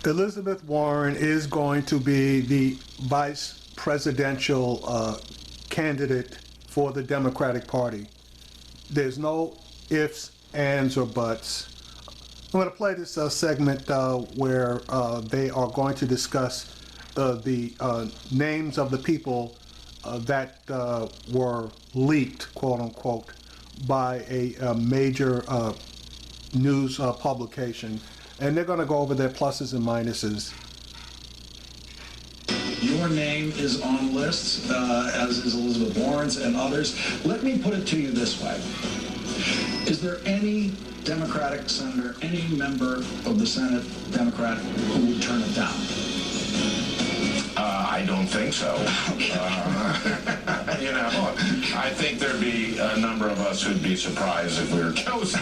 Elizabeth Warren is going to be the vice presidential candidate for the Democratic Party. There's no ifs, ands, or buts. I'm going to play this segment where they are going to discuss the names of the people that were leaked, quote unquote, by a major news publication. And they're going to go over their pluses and minuses. Your name is on lists, as is Elizabeth Warren's and others. Let me put it to you this way. Is there any Democratic senator, any member of the Senate Democrat who would turn it down? I don't think so. You know, I think there'd be a number of us who'd be surprised if we were chosen.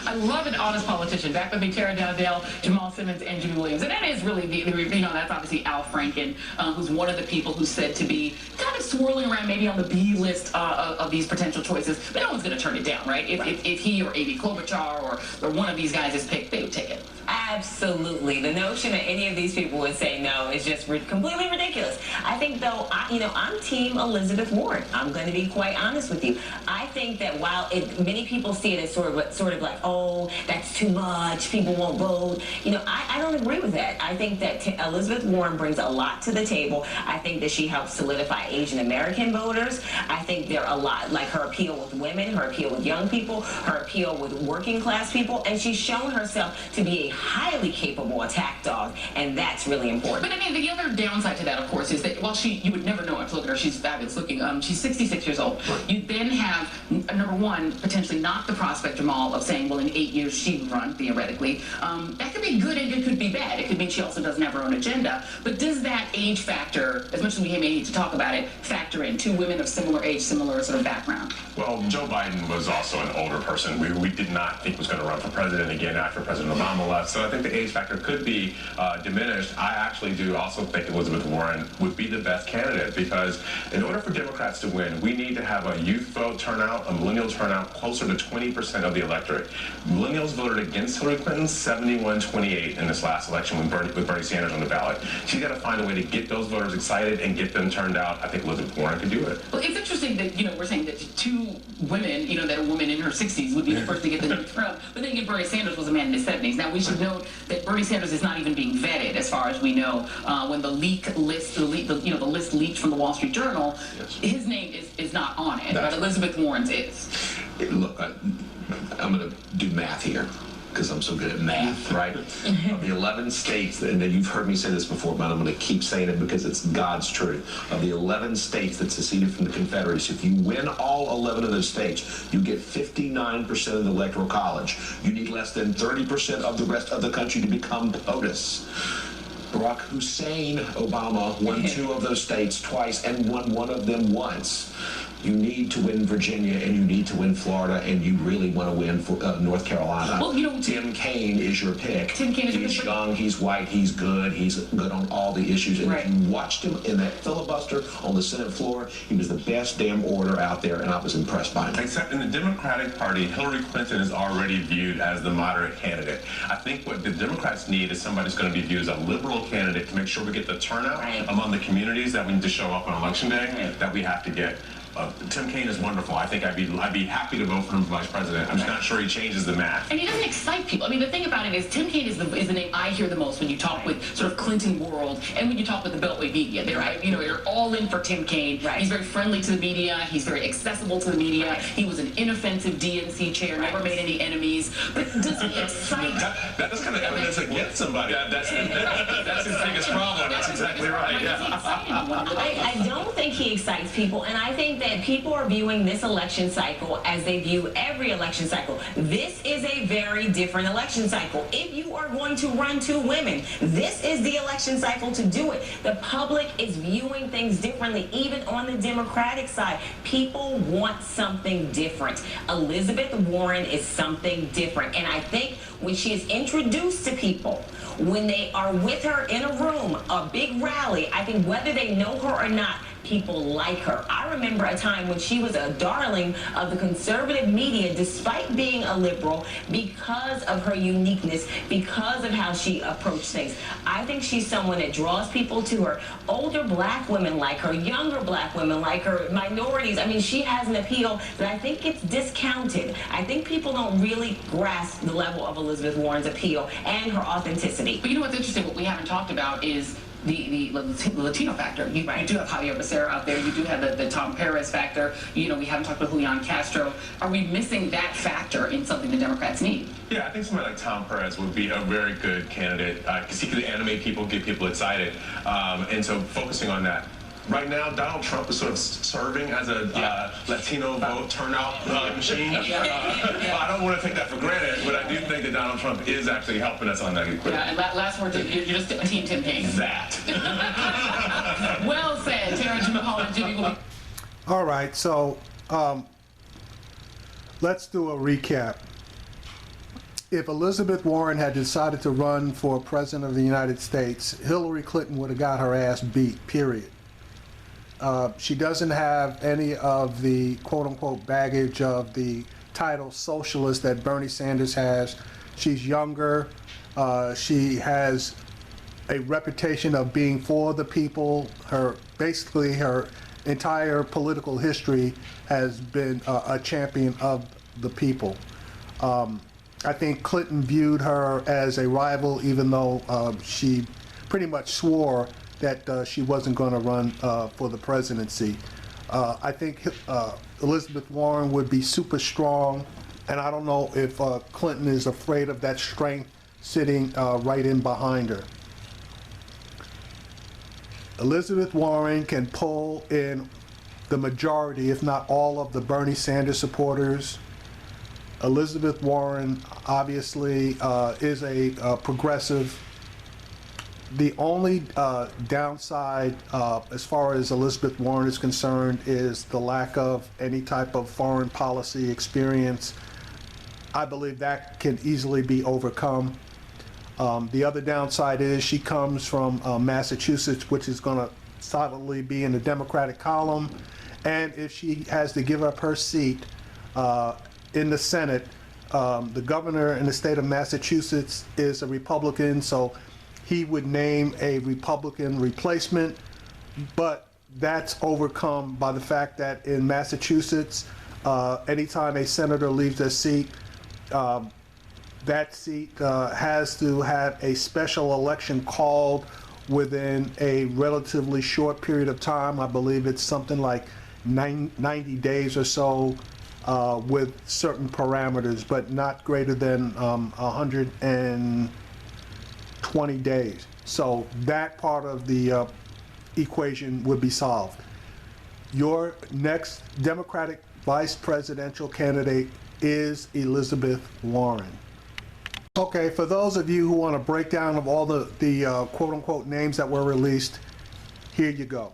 I love an honest politician. Back with me, Tara Dowdell, Jamal Simmons, and Jimmy Williams. And that is really, that's obviously Al Franken, who's one of the people who's said to be kind of swirling around maybe on the B list of these potential choices. But no one's going to turn it down, right? If he or Amy Klobuchar or one of these guys is picked, they would take it. Absolutely. The notion that any of these people would say no is just completely ridiculous. I think, though, I'm Team Elizabeth Warren. I'm going to be quite honest with you. I think that while many people see it as sort of like, oh, that's too much, people won't vote. I don't agree with that. I think that Elizabeth Warren brings a lot to the table. I think that she helps solidify Asian American voters. I think there are a lot, like her appeal with women, her appeal with young people, her appeal with working class people, and she's shown herself to be a highly capable attack dog, and that's really important. But I mean, the other downside to that, of course, is that while you would never know it to look at her, she's fabulous looking. She's 66 years old. You then have, number one, potentially not the prospect, Jamal, of saying, well, in 8 years she would run, theoretically. That could be good and it could be bad. It could mean she also doesn't have her own agenda. But does that age factor, as much as we may need to talk about it, factor in? Two women of similar age, similar sort of background. Well, Joe Biden was also an older person. We did not think was going to run for president again after President Obama left. So I think the age factor could be diminished. I actually do also think Elizabeth Warren would be the best candidate because in order for Democrats to win, we need to have a youth vote turnout, a millennial turnout closer to 20% of the electorate. Millennials voted against Hillary Clinton 71-28 in this last election with Bernie Sanders on the ballot. She's got to find a way to get those voters excited and get them turned out. I think Elizabeth Warren could do it. Well, it's interesting that, we're saying that two women, that a woman in her 60s would be the first to get the youth turnout. But then again, Bernie Sanders was a man in his 70s. Now, we should note that Bernie Sanders is not even being vetted, as far as we know. When the list leaked from the Wall Street Journal, yes, his name is not on it, but Elizabeth Warren's is. Look, I'm going to do math here because I'm so good at math, right? Of the 11 states, and you've heard me say this before, but I'm going to keep saying it because it's God's truth. Of the 11 states that seceded from the Confederacy, if you win all 11 of those states, you get 59% of the Electoral College. You need less than 30% of the rest of the country to become POTUS. Barack Hussein Obama won 2 of those states twice and won 1 of them once. You need to win Virginia and you need to win Florida and you really want to win for, North Carolina. Well, Tim Kaine is your pick. Tim Kaine is He's young, he's white, he's good on all the issues. And if you watched him in that filibuster on the Senate floor, he was the best damn orator out there, and I was impressed by him. Except in the Democratic Party, Hillary Clinton is already viewed as the moderate candidate. I think what the Democrats need is somebody who's going to be viewed as a liberal candidate to make sure we get the turnout among the communities that we need to show up on Election Day that we have to get. Tim Kaine is wonderful. I think I'd be happy to vote for him for vice president. I'm just not sure he changes the math. And he doesn't excite people. I mean, the thing about it is Tim Kaine is the name I hear the most when you talk with sort of Clinton world and when you talk with the Beltway media. They're all in for Tim Kaine. He's very friendly to the media. He's very accessible to the media. He was an inoffensive DNC chair, never made any enemies. But does he excite? That's kind of evidence against somebody. That's his biggest problem. That's exactly right. I don't think he excites people, and I think that people are viewing this election cycle as they view every election cycle. This is a very different election cycle. If you are going to run 2 women, this is the election cycle to do it. The public is viewing things differently, even on the Democratic side. People want something different. Elizabeth Warren is something different, and I think when she is introduced to people, when they are with her in a room, a big rally, I think whether they know her or not, people like her. I remember a time when she was a darling of the conservative media despite being a liberal because of her uniqueness, because of how she approached things. I think she's someone that draws people to her. Older black women like her, younger black women like her, minorities. I mean, she has an appeal that I think gets discounted. I think people don't really grasp the level of Elizabeth Warren's appeal and her authenticity. But you know what's interesting, what we haven't talked about is the Latino factor. You do have Javier Becerra out there. You do have the Tom Perez factor. You know, we haven't talked about Julian Castro. Are we missing that factor in something the Democrats need? Yeah, I think somebody like Tom Perez would be a very good candidate because he could animate people, get people excited. And so focusing on that. Right now, Donald Trump is sort of serving as a Latino vote turnout machine. But I don't want to take that for granted, but I do think that Donald Trump is actually helping us on that equation. Yeah, and last words, you're just Team Tim Kaine. That. Well said, Tara, Jimmy Hall, and Jimmy will be. All right, so let's do a recap. If Elizabeth Warren had decided to run for president of the United States, Hillary Clinton would have got her ass beat, period. She doesn't have any of the quote-unquote baggage of the title socialist that Bernie Sanders has. She's younger. She has a reputation of being for the people. Basically her entire political history has been a champion of the people. I think Clinton viewed her as a rival, even though she pretty much swore that she wasn't going to run for the presidency. I think Elizabeth Warren would be super strong, and I don't know if Clinton is afraid of that strength sitting right in behind her. Elizabeth Warren can pull in the majority, if not all, of the Bernie Sanders supporters. Elizabeth Warren obviously is a progressive. The only downside as far as Elizabeth Warren is concerned is the lack of any type of foreign policy experience. I believe that can easily be overcome. The other downside is she comes from Massachusetts, which is going to solidly be in the Democratic column. And if she has to give up her seat in the Senate, the governor in the state of Massachusetts is a Republican, so he would name a Republican replacement, but that's overcome by the fact that in Massachusetts, anytime a senator leaves their seat, that seat has to have a special election called within a relatively short period of time. I believe it's something like 90 days or so with certain parameters, but not greater than 120 days. So that part of the equation would be solved. Your next Democratic vice presidential candidate is Elizabeth Warren. Okay, for those of you who want a breakdown of all the quote-unquote names that were released, here you go.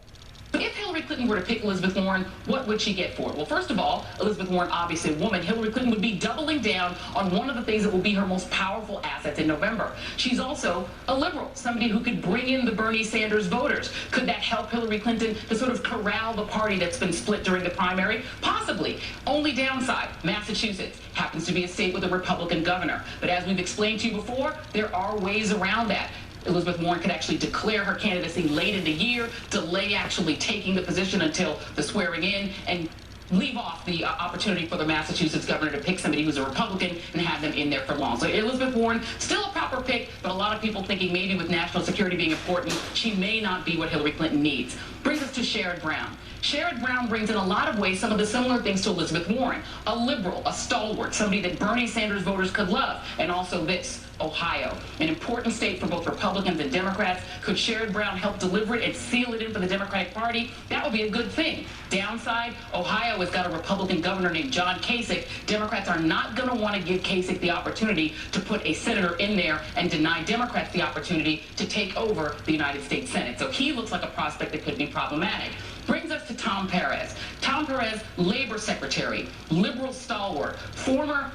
If Hillary Clinton were to pick Elizabeth Warren, what would she get for it? Well, first of all, Elizabeth Warren, obviously a woman. Hillary Clinton would be doubling down on one of the things that will be her most powerful assets in November. She's also a liberal, somebody who could bring in the Bernie Sanders voters. Could that help Hillary Clinton to sort of corral the party that's been split during the primary? Possibly. Only downside, Massachusetts happens to be a state with a Republican governor. But as we've explained to you before, there are ways around that. Elizabeth Warren could actually declare her candidacy late in the year, delay actually taking the position until the swearing in, and leave off the opportunity for the Massachusetts governor to pick somebody who's a Republican and have them in there for long. So Elizabeth Warren, still a proper pick, but a lot of people thinking maybe with national security being important, she may not be what Hillary Clinton needs. Brings us to Sherrod Brown. Sherrod Brown brings in a lot of ways some of the similar things to Elizabeth Warren. A liberal, a stalwart, somebody that Bernie Sanders voters could love. And also this, Ohio, an important state for both Republicans and Democrats. Could Sherrod Brown help deliver it and seal it in for the Democratic Party? That would be a good thing. Downside, Ohio has got a Republican governor named John Kasich. Democrats are not going to want to give Kasich the opportunity to put a senator in there and deny Democrats the opportunity to take over the United States Senate. So he looks like a prospect that could be problematic. Brings us to Tom Perez. Tom Perez, Labor Secretary, liberal stalwart, former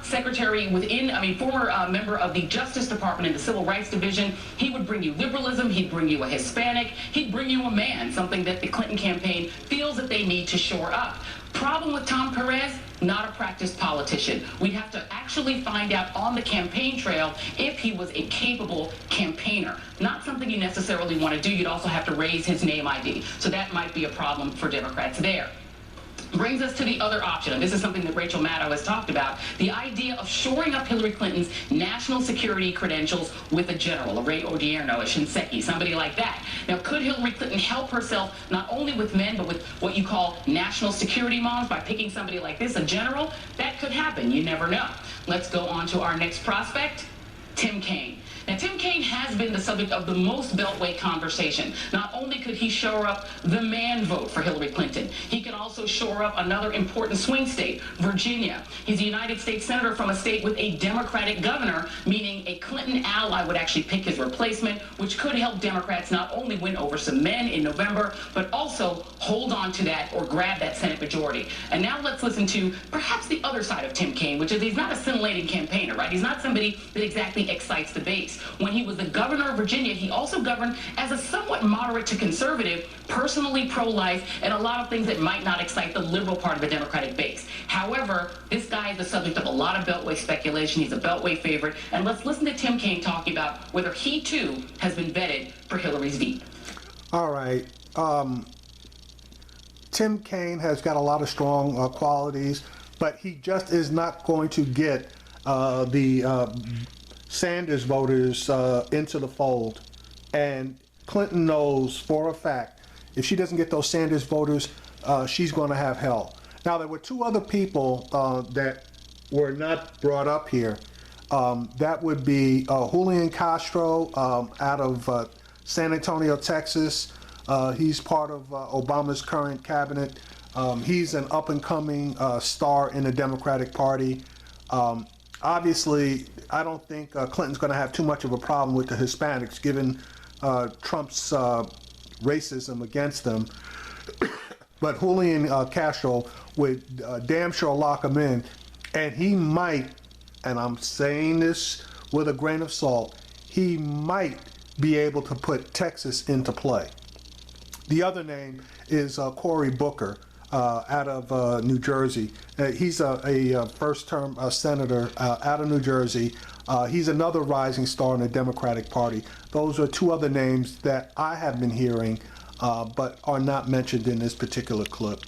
member of the Justice Department and the Civil Rights Division. He would bring you liberalism, he'd bring you a Hispanic, he'd bring you a man, something that the Clinton campaign feels that they need to shore up. Problem with Tom Perez, not a practiced politician. We'd have to actually find out on the campaign trail if he was a capable campaigner. Not something you necessarily want to do. You'd also have to raise his name ID. So that might be a problem for Democrats there. Brings us to the other option, and this is something that Rachel Maddow has talked about, the idea of shoring up Hillary Clinton's national security credentials with a general, a Ray Odierno, a Shinseki, somebody like that. Now, could Hillary Clinton help herself not only with men, but with what you call national security moms by picking somebody like this, a general? That could happen. You never know. Let's go on to our next prospect, Tim Kaine. Now, Tim Kaine has been the subject of the most Beltway conversation. Not only could he shore up the man vote for Hillary Clinton, he could also shore up another important swing state, Virginia. He's a United States Senator from a state with a Democratic governor, meaning a Clinton ally would actually pick his replacement, which could help Democrats not only win over some men in November, but also hold on to that or grab that Senate majority. And now let's listen to perhaps the other side of Tim Kaine, which is he's not a scintillating campaigner, right? He's not somebody that exactly excites the base. When he was the governor of Virginia, he also governed as a somewhat moderate to conservative, personally pro-life, and a lot of things that might not excite the liberal part of the Democratic base. However, this guy is the subject of a lot of Beltway speculation. He's a Beltway favorite. And let's listen to Tim Kaine talking about whether he, too, has been vetted for Hillary's Veep. All right. Tim Kaine has got a lot of strong qualities, but he just is not going to get the Sanders voters into the fold. And Clinton knows for a fact if she doesn't get those Sanders voters, she's going to have hell. Now, there were two other people that were not brought up here. That would be Julian Castro out of San Antonio, Texas. He's part of Obama's current cabinet. He's an up-and-coming star in the Democratic Party. Obviously, I don't think Clinton's going to have too much of a problem with the Hispanics, given Trump's racism against them. But Julian Castro would damn sure lock him in, and he might, and I'm saying this with a grain of salt, he might be able to put Texas into play. The other name is Cory Booker out of New Jersey. He's a first-term senator out of New Jersey. He's another rising star in the Democratic Party. Those are two other names that I have been hearing, but are not mentioned in this particular clip.